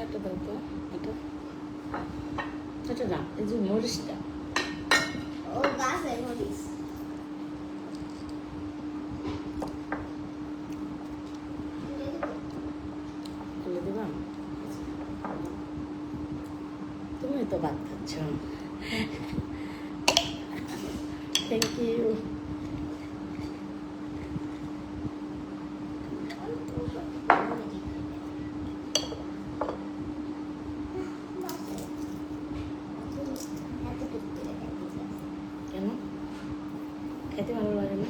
একটা দাও তো, এটা এটা না, এই যে মরিচটা। ও গাছে মরিচ। ফেলে দিবা? তুমি তো ভাত খাচ্ছ। Thank you. কেন খেতে ভালো লাগে না?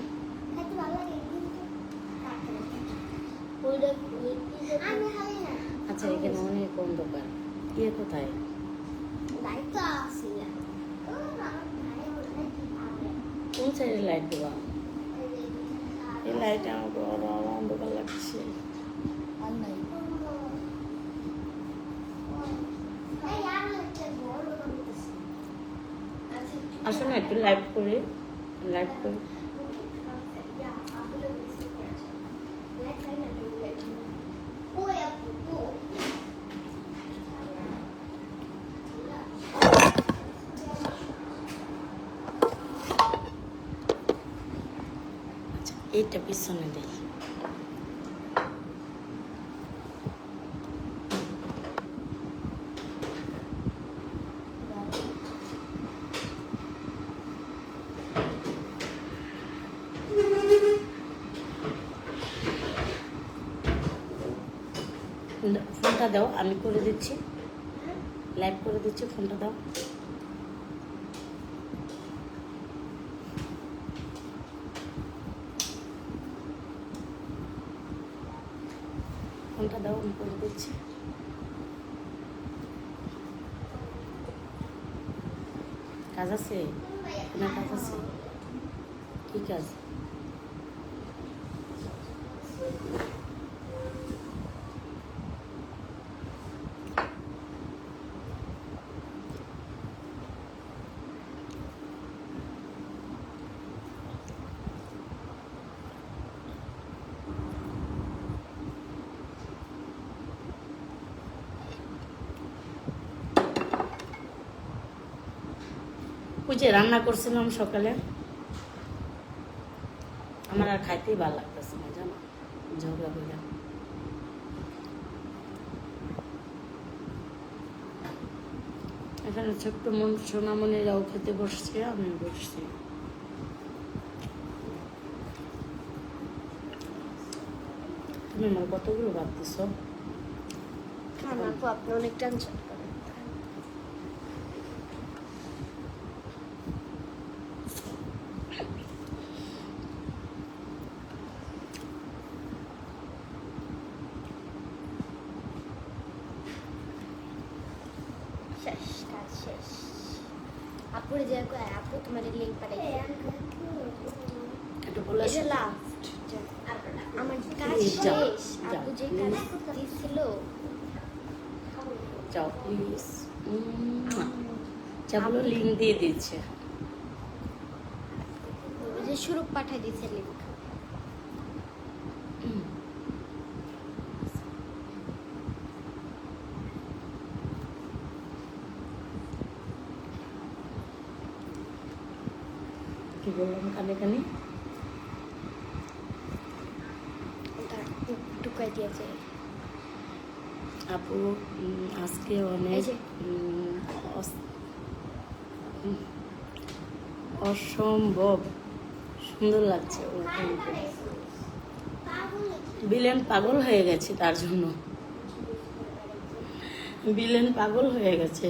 আচ্ছা, এখানে অনেক অন্ধকার। ইয়ে কোথায়? কোন সাইডে লাইট দেওয়া? এই লাইট আমার বড় অন্ধকার লাগছে। আসো না একটু লাইভ করে, লাইভ করে। আচ্ছা, এইটা পিছনে দেই। ফোনটা দাও, আমি করে দিচ্ছি, লাইভ করে দিচ্ছি। ফোনটা দাও। ফোনটা দাও, আমি করে দিচ্ছি। কাজ আছে না? কাজ আছে? কি কাজ? ওই যে রান্না করছিলাম সকালে, আমার আর খাইতেই ভালো লাগতেছে না, জানো, ঝগড়া করে। এখানে ছোট্ট সোনামণিরাও খেতে বসছে, আমি বসছি। তুমি আমার কতগুলো ভাত দিছ? আপনি অনেক টেনশন করেন। শেষ, কাজ শেষ। আপুরে যে কয়, আপু তোমার লিংক পাঠাই। একটু বলে এটা লাস্ট। আমার কাজ যাও, শেষ। আপু যে কাজ দিছিল, যাও প্লিজ। চাগুলো লিঙ্ক দিয়ে দিচ্ছে। ওই যে শুরু পাঠাই দিছে লিংক। কি বললাম কানে কানে? ঢুকাই দিয়েছে আপু আজকে অনেক অসম্ভব সুন্দর লাগছে। বিলেন পাগল হয়ে গেছে তার জন্য, বিলেন পাগল হয়ে গেছে।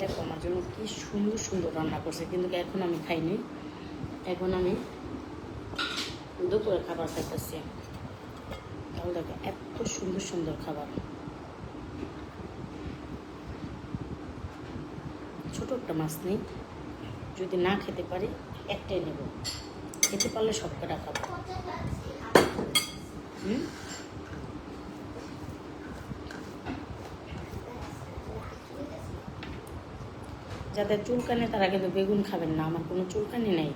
দেখো আমার জন্য কি সুন্দর সুন্দর রান্না করছে, কিন্তু এখন আমি খাইনি। এখন আমি দুপুরে খাবার খাইতেছি। তাহলে দেখো এত সুন্দর সুন্দর খাবার। ছোট একটা মাছ নেই, যদি না খেতে পারি একটাই নেব, খেতে পারলে সব কটা খাবো। যাদের চুলকানি তারা কিন্তু বেগুন খাবেন না, আমার কোনো চুলকানি নেই,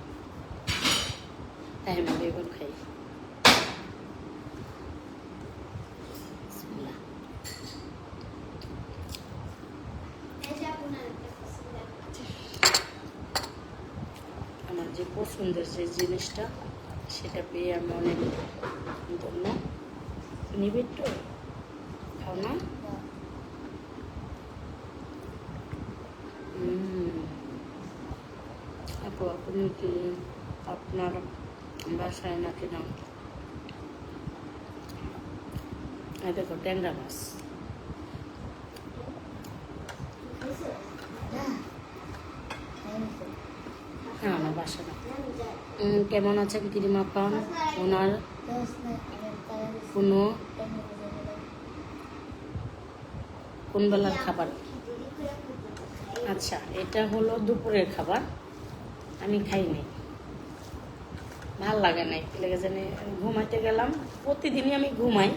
তাই আমি বেগুন খাই। বিসমিল্লাহ। আমার যে পছন্দের যে জিনিসটা সেটা পেয়ে আমি অনেক ধন্য। নিবে একটু খাও না? আপু আপনি কি আপনার বাসায় নাকি না? এই দেখো ট্যাংরা মাছ। হ্যাঁ আমার বাসা না। কেমন আছেন কিরিমা পান? ওনার কোনো কোন বেলার খাবার? আচ্ছা, এটা হলো দুপুরের খাবার, আমি খাইনি, ভাল লাগে নাই, লেগে জানি ঘুমাইতে গেলাম। প্রতিদিনই আমি ঘুমাই,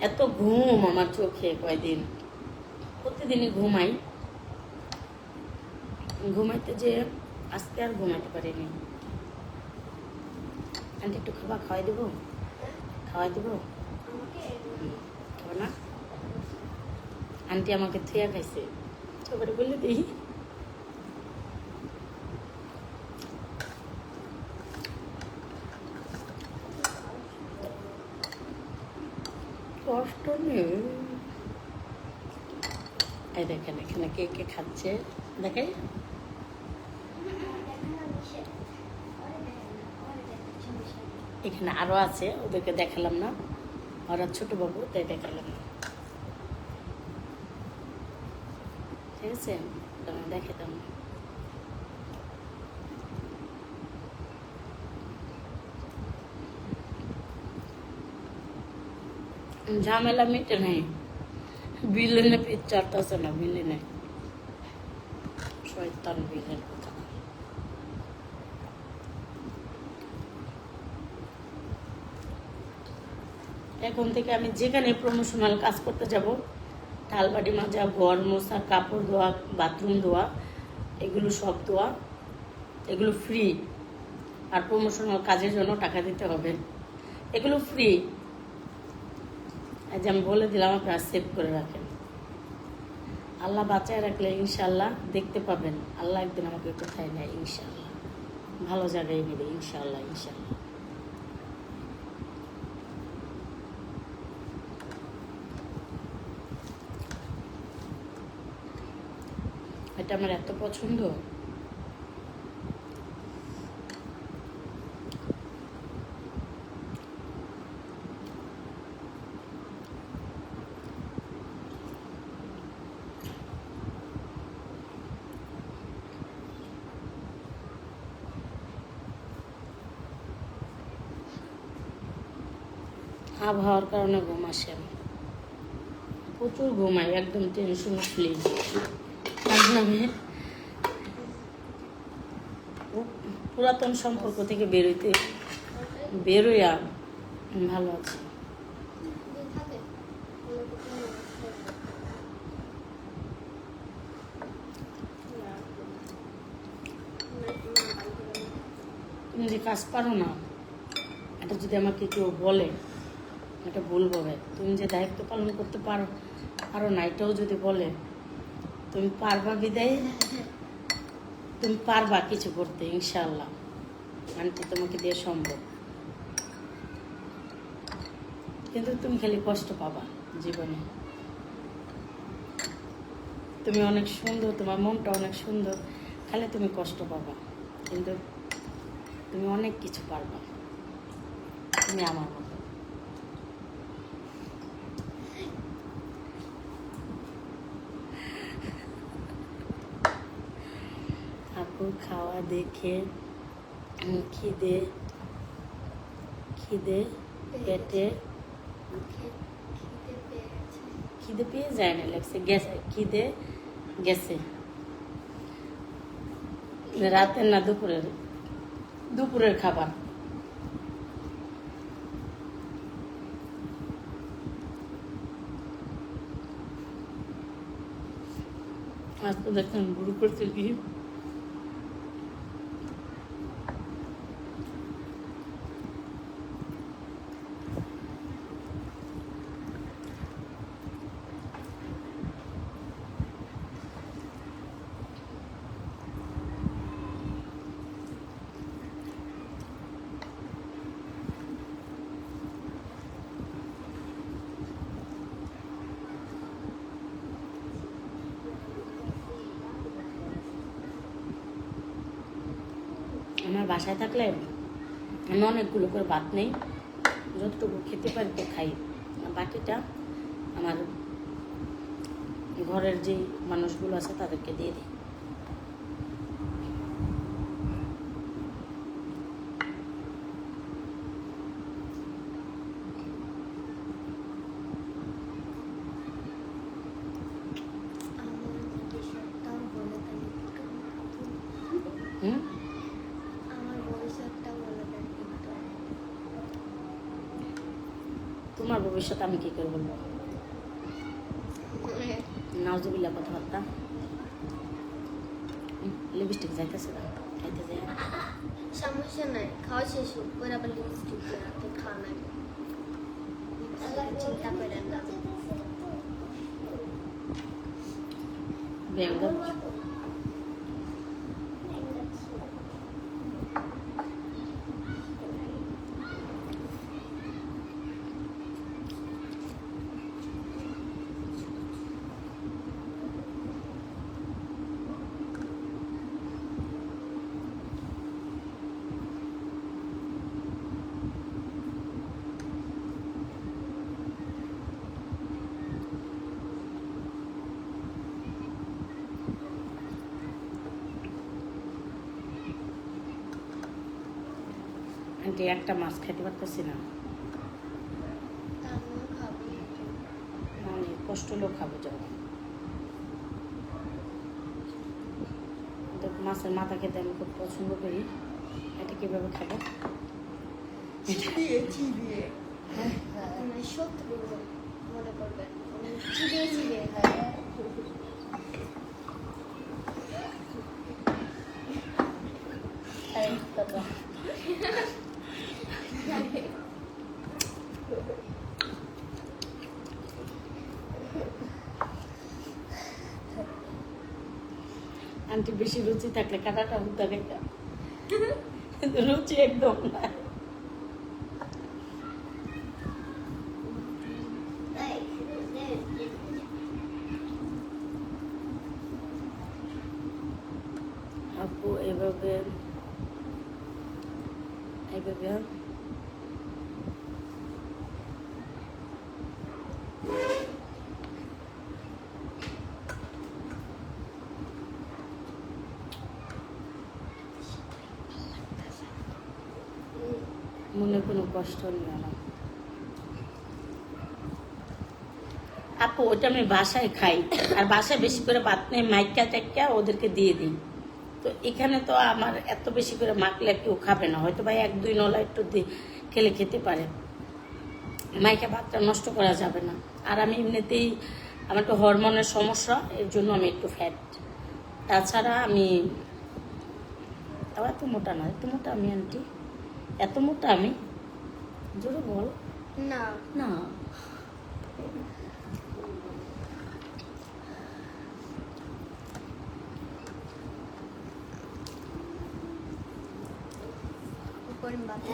এত ঘুম আমার চোখে কয়দিন, প্রতিদিনই ঘুমাই। ঘুমাইতে যে আজকে আর ঘুমাইতে পারিনি। আন্টি একটু খাবার খাওয়াই দেবো? খাওয়াই দেবো? খাবো না? আন্টি আমাকে থুয়া খাইছে, সবাই বললে দিই। কষ্ট নেই। এই দেখেন এখানে কে কে খাচ্ছে, দেখে এখানে আরো আছে, ওদেরকে দেখালাম না, ওরা ছোট বাবু তাই দেখালাম না, ঠিক আছে? দেখে দাম ঝামেলা মিটে নাই, বিলেনে পিচ চারতেছে না, বিলেনে শয়তান বিলের কথা। এখন থেকে আমি যেখানে প্রমোশনাল কাজ করতে যাব, থালবাটি মাজা, ঘর মোছা, কাপড় ধোয়া, বাথরুম ধোয়া, এগুলো সব ধোয়া, এগুলো ফ্রি। আর প্রমোশনাল কাজের জন্য টাকা দিতে হবে, এগুলো ফ্রি। আজ আমি বলে দিলাম, আপনারা সেভ করে রাখেন। আল্লাহ বাঁচায় রাখলে ইনশাল্লাহ দেখতে পাবেন, আল্লাহ একদিন আমাকে কোথায় নেয়, ইনশাল্লাহ ভালো জায়গায় নেবে, ইনশাল্লাহ ইনশাল্লাহ। এটা আমার এত পছন্দ। আবহাওয়ার কারণে ঘুম আসে, প্রচুর ঘুমাই, একদম টেনশন ফ্রি। পুরাতন সম্পর্ক থেকে বেরোইয়া ভালো আছে। তুমি যে কাজ পারো না, এটা যদি আমাকে কেউ বলে এটা ভুল হবে। তুমি যে দায়িত্ব পালন করতে পারো না, এটাও যদি বলে, তুমি পারবা বিদায়, তুমি পারবা কিছু করতে, ইনশাল্লাহ আন্টি তোমাকে দিয়ে সম্ভব। কিন্তু তুমি খালি কষ্ট পাবা জীবনে। তুমি অনেক সুন্দর, তোমার মনটা অনেক সুন্দর, খালি তুমি কষ্ট পাবা, কিন্তু তুমি অনেক কিছু পারবা। তুমি আমার মতো। আপু খাওয়া দেখে খিদে পেটে খিদে পেয়ে গেছে। খিদে পেয়ে যায় না, লাগছে গেছে, খিদে গেছে। রাতের না দুপুরের? দুপুরের খাবার। আজ তো দেখলাম বুড়ো করছে কি। আমার বাসায় থাকলে আমি অনেকগুলো করে ভাত নেই, যতটুকু খেতে পারি তো খাই, আর বাকিটা আমার ঘরের যে মানুষগুলো আছে তাদেরকে দিয়ে দিই। হুম, আমার ভবিষ্যৎটা বলে দেন কিন্তু। তোমার ভবিষ্যৎ আমি কি করে বলবো? নাউজুবিল্লাহ কথাবার্তা। লিপস্টিক যাইতেছে না, খাইতে যায়। সমস্যা নাই, খাওয়া শেষ হোক, পরে আবার লিপস্টিক রাতে খাওয়া নাই। চিন্তা করেন না। ব্যাংক আন্টি একটা মাছ খাইতে পারতেছি না, আমিও খাবো। মানে কষ্ট হলেও খাবো যাবো। মাছের মাথা খেতে আমি খুব পছন্দ করি, এটা কিভাবে খাবো? সত্যি বলবো, মনে করবেন চিবিয়ে চিবিয়ে আন্টি বেশি রুচি থাকলে কাটাটা হুদা খাইতা, কিন্তু রুচি একদম না। আপু এভাবে এইভাবে মনে কোনো কষ্ট নিও না আপু, ওটা আমি বাসায় খাই, আর বাসায় বেশি করে ভাত নেই, মাইকা টাইকা ওদেরকে দিয়ে দিই। তো এখানে তো আমার এত বেশি করে মাখলে কেউ খাবে না, হয়তো ভাই এক দুই নলা একটু খেলে খেতে পারে, মাইকা ভাতটা নষ্ট করা যাবে না। আর আমি এমনিতেই আমার একটু হরমোনের সমস্যা, এর জন্য আমি একটু ফ্যাট। তাছাড়া আমি তাও এত মোটা না, এত মোটা আমি আন্টি, এত মোটা আমি? জোরে বল না। না। করেন বাবা।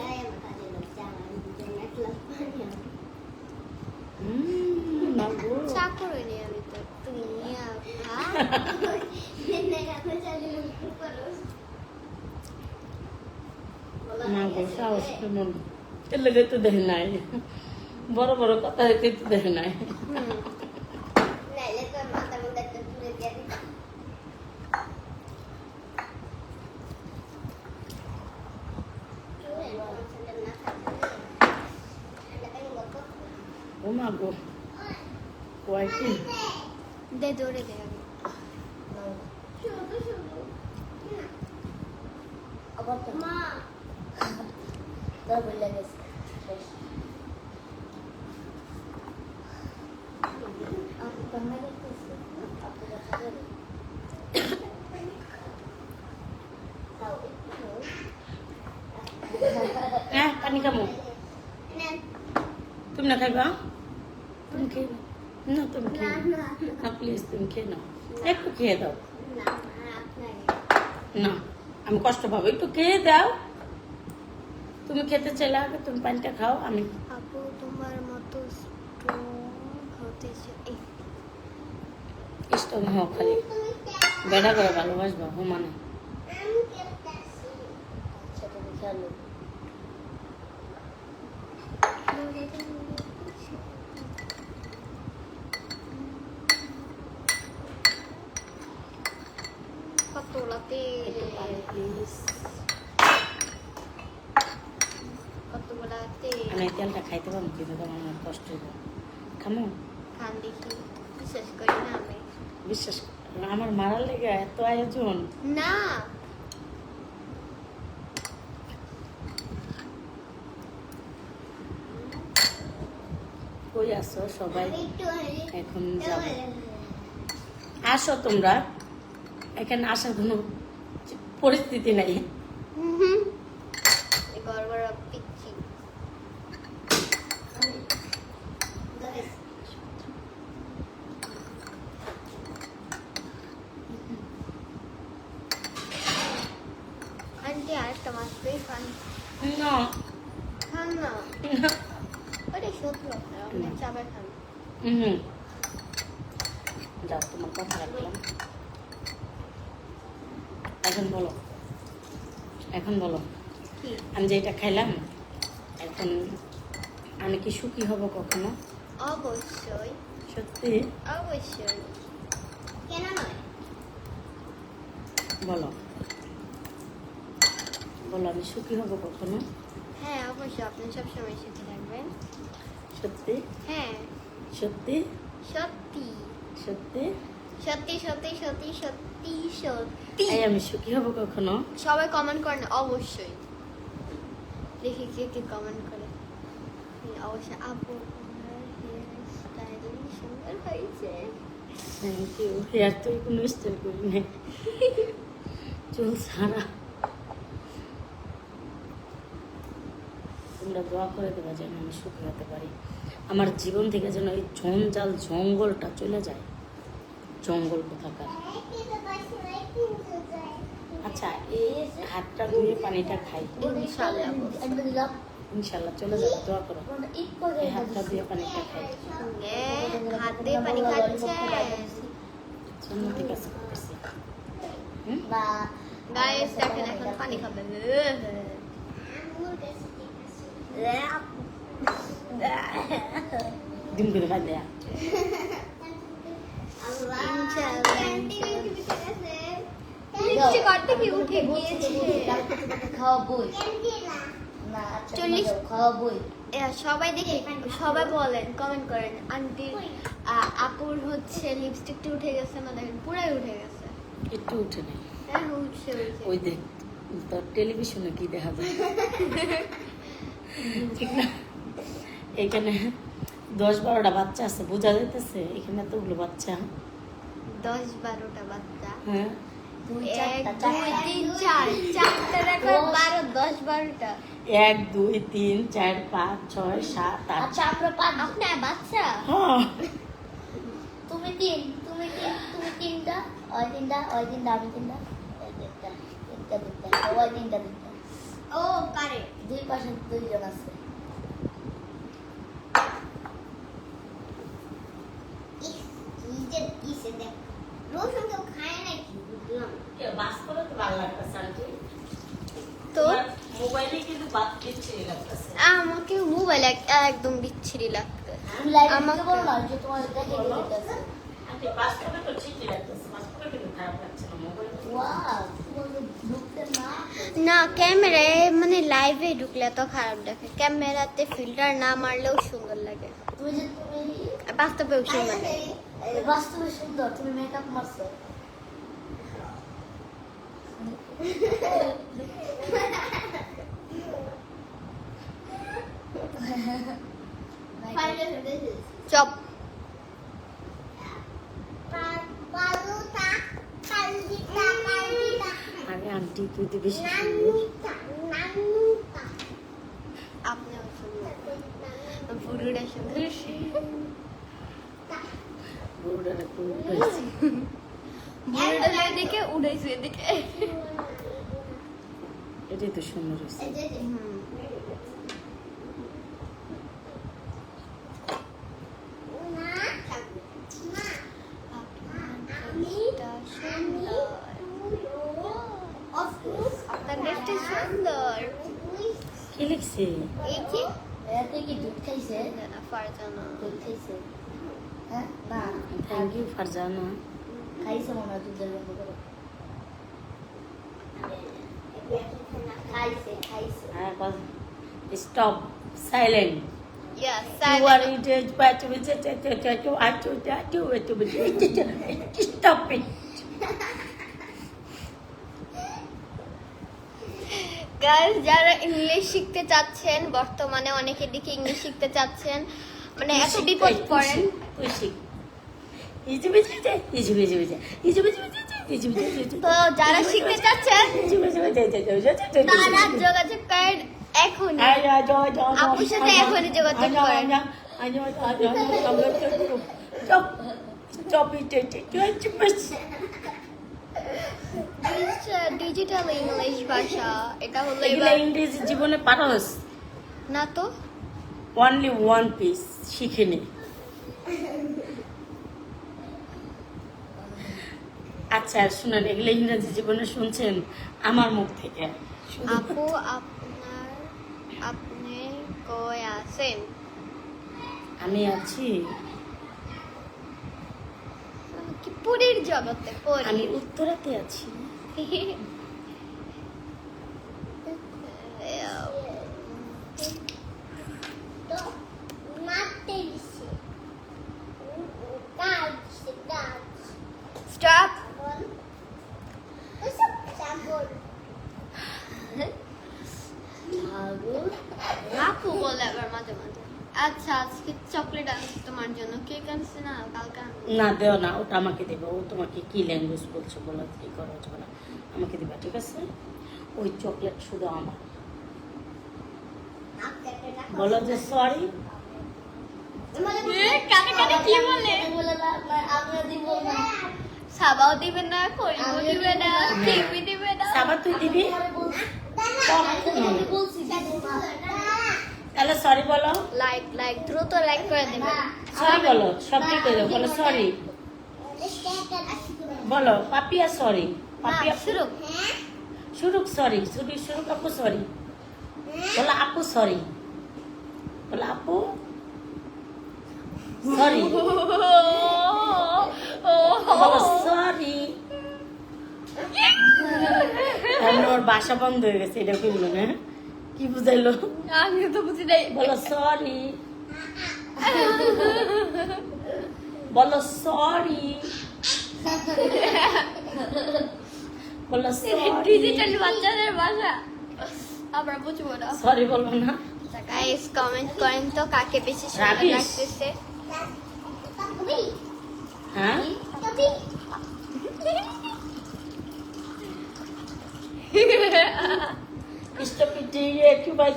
না গো। চা করে নি আমি তো তুমি না গো, সাহস কেমন, এর লেগে তো দেখে নাই, বড় বড় কথা হইতে তো দেখে নাই। মা গো কয়েকদিন দে দৌড়ে দে আমি আবার তো মা তোর বলে গেছে আপু কান্না করতেছে আপু দেখা যাবে তাও একটু হ্যাঁ পানি খাবো নেন তুমি না খাইবা তুমি খেয়ে নাও না তুমি না খেয়ে নাও না না প্লিজ তুমি খেয়ে নাও একটু খেয়ে দাও না আপনার না আমি কষ্ট পাবো একটু খেয়ে দাও তুমি খেতে চাইলে আগে তুমি পানিটা খাও আমি আপু তোমার মতো স্ট্রং হতে চাই স্ট্রং হও খালি বেড়া করে ভালোবাসবা মানে আচ্ছা তুমি খেলো কত লাতে একটু পানি প্লিজ কত লাতে আমি এই তেলটা খাইতে পারবো কিন্তু তোমার আমার কষ্ট হবে খামো খান দেখি বিশ্বাস করি না আমি বিশ্বাস করো, আমার মারার লেগে এত আয়োজন না কই আসো সবাই এখন যাব আসো তোমরা এখানে আসার কোনো পরিস্থিতি নাই গড়বড় পিচ্ছি আন্টি আরেকটা মাছ পেয়ে খান না খান না ওটা সত্য আপনি চাপে খান হুম যাও তোমার কথা রাখলাম এখন বলো কি আমি যেটা খাইলাম এখন আমি কি সুখী হব কখনো অবশ্যই সত্যি অবশ্যই কেন নয় বলো বলো আমি সুখী হব কখনো হ্যাঁ অবশ্যই আপনি সবসময় সুখী থাকবেন সত্যি হ্যাঁ সত্যি সত্যি সত্যি সত্যি সত্যি সত্যি সত্যি সত্যি এই আমি সুখী হব কখনো সবাই কমেন্ট করেন অবশ্যই দেখি কে কে কমেন্ট করে অবশ্যই আপু তোমার হেয়ার স্টাইলিং সুন্দর হয়েছে থ্যাংক ইউ হেয়ার তো কোনো স্টাইল করি নাই চুল সারা তোমরা দোয়া করে দেবা যেন আমি সুখী হতে পারি আমার জীবন থেকে যেন এই জঞ্জাল জঙ্গলটা চলে যায় জঙ্গল কোথাকার আচ্ছা এই হাতটা ধুয়ে পানিটা খাই ইনশাআল্লাহ একদম দিলাম ইনশাল্লাহ চলে যাবে দোয়া করো ঈদ করে এই হাতটা ধুয়ে পানিটা খাই হাত দিয়ে পানি খাচ্ছে সুন্নতি কাজ করতেছি না গাইস দেখেন এখন পানি খাবে ডিম করে ভাই দেয়া লিপস্টিক করতে কি উঠে গিয়েছে খাওয়াবই না আচ্ছা 40 খাওয়াবই সবাই দেখি সবাই বলেন কমেন্ট করেন আন্টি আপুর হচ্ছে লিপস্টিকটা উঠে গেছে না দেখেন পুরাই উঠে গেছে একটু উঠে নেই হ্যাঁ উঠছে উঠছে ওই দেখ তোর টেলিভিশনে কি দেখা যায় ঠিক না এখানে 10-12টা বাচ্চা আছে বোঝা যাইতেছে এখানে এতগুলো বাচ্চা 10-12টা বাচ্চা হ্যাঁ 1 2 3 4 চারটা দেখো 12 10 12টা 1 2 3 4 5 6 7 8 আচ্ছা আমরা পাঁচ আপনার বাচ্চা হ্যাঁ তুমি তিনটা ওই তিনটা আমি তিনটা এই তিনটা ওই তিনটা ও পারে দুই পাশে দুইজন আছে রোশন তো খায় নাকি বুঝলাম বাস্তবে তো ভালো লাগতেছে আন্টি তো মোবাইলে কিন্তু বাদ দিচ্ছে লাগতেছে আমাকে মোবাইল একদম বিচ্ছিরি লাগতো লাইভ আমাকে- বল না যে তোমার দেখে দিতেছে আন্টি বাস্তবে তো ঠিকই লাগতেছে বাস্তবে কিন্তু খারাপ লাগছে না মোবাইলে ওয়াও তোমার ঢুকতে না না ক্যামেরায় মানে লাইভে ঢুকলে তো খারাপ দেখে, ক্যামেরাতে ফিল্টার না মারলেও সুন্দর লাগে, তুমি যে তুমি আর বাস্তবেও সুন্দর লাগে। বাস্তবে সুন্দর, তুমি মেকআপ মারছো। চপ আরে আন্টি তুই তো বেশি সুন্দর। আপনিও সুন্দর, পুরোটা সুন্দর। বউটারে খুব উঠাইছি। পুরোটা এদিকে উড়াইছে এদিকে। এটাই তো সুন্দর হয়েছে। আপনার ড্রেসটা সুন্দর। কি লিখছে? এই যে এতে কি দুধ খাইছে? ফারজানা দুধ খাইছে? হ্যাঁ না থ্যাংক ইউ ফারজানা। খাইছে মনে হয় দুধের গন্ধ করে। খাইছে খাইছে। Stop silent. Yes, You are stop it. Guys, যারা ইংলিশ শিখতে চাচ্ছেন, বর্তমানে অনেকে দিকে ইংলিশ শিখতে চাচ্ছেন, মানে এত বিপদ পড়েন, তো যারা শিখতে চাচ্ছেন তারা যোগাযোগ করেন এখনই। আপুর সাথে এখনই যোগাযোগ করেন। ডিজিটাল ইংলিশ ভাষা, এটা হলো এগুলা এবার ইংরেজি জীবনে পারস না তো। অনলি ওয়ান পিস শিখে নে। আচ্ছা শুনেন, এগুলো ইংরেজি জীবনে শুনছেন আমার মুখ থেকে। আপু আপনি কই আছেন? আমি আছি, কি পুরীর জগতে পড়ি। আমি উত্তরাতে আছি। স্টপ। আপু বলে আবার মাঝে মাঝে। আচ্ছা, আজকে চকলেট আনছি তোমার জন্য, কেক আনছি না কালকে আনবো। না দেও না, ওটা আমাকে দেবে। ও তোমাকে কি ল্যাঙ্গুয়েজ বলছো বলো, কি করো না আমাকে দিবা, ঠিক আছে? ওই চকলেট শুধু আমার। বলো যে সরি। কানে কানে কি বলে? আমরা দিব না। সাবাও দিবে না, করিমও দিবে না, কিমি দিবে না। সাবা তুই দিবি? আমি বলছি তাহলে সরি বলো। লাইক দ্রুত লাইক করে দেবে। সরি বলো, সব ঠিক হয়ে যাবে। বলো সরি বলো। পাপিয়া সরি। পাপিয়া শুরু। শুরুক সরি। শুরুক আপু সরি। বলো আপু সরি। বলো আপু সরি। বলো সরি। ওর বাসা বন্ধ হয়ে গেছে, এটা কি বলো না? কি বুঝাইলো? আমি তো বুঝি নাই। বলো সরি। বলো সরি। বলো সরি। ডিজিটাল বাচ্চাদের ভাষা আমরা বুঝবো না। সরি বলবো না। গাইস কমেন্ট করেন তো কাকে বেশি সুন্দর রাবিশ। লাগতেছে। হ্যাঁ Stop it, tu vas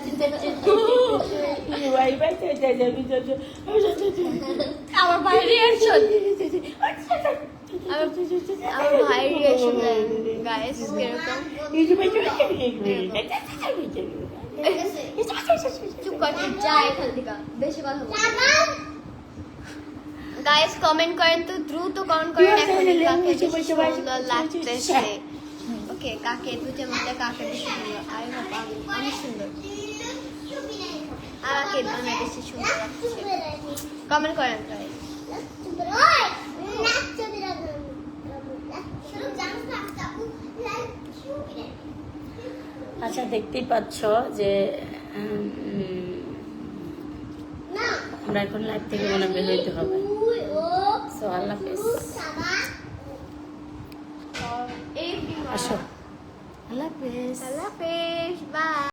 আমার ভাই রিয়াকশন, আমার ভাই রিয়াকশন গাইস কিরকম। চুপ করে যা এখান থেকে, বেশি কথা বল। গাইস কমেন্ট করেন তো, দ্রুত কমেন্ট করেন এখন কাকে বেশি সুন্দর লাগতেছে। ওকে, কাকে দুটোর মধ্যে কাকে বেশি সুন্দর? আই হোপ আমি সুন্দর, আমাকে মানে বেশি সুন্দর লাগছে। কমেন্ট করেন গাইস। আচ্ছা, দেখতেই পাচ্ছ যে আমরা এখন লাইভ থেকে মনে বের হইতে হবে। সো আল্লাহ হাফেজ, আসো। আল্লাহ হাফেজ। আল্লাহ হাফেজ, বাই।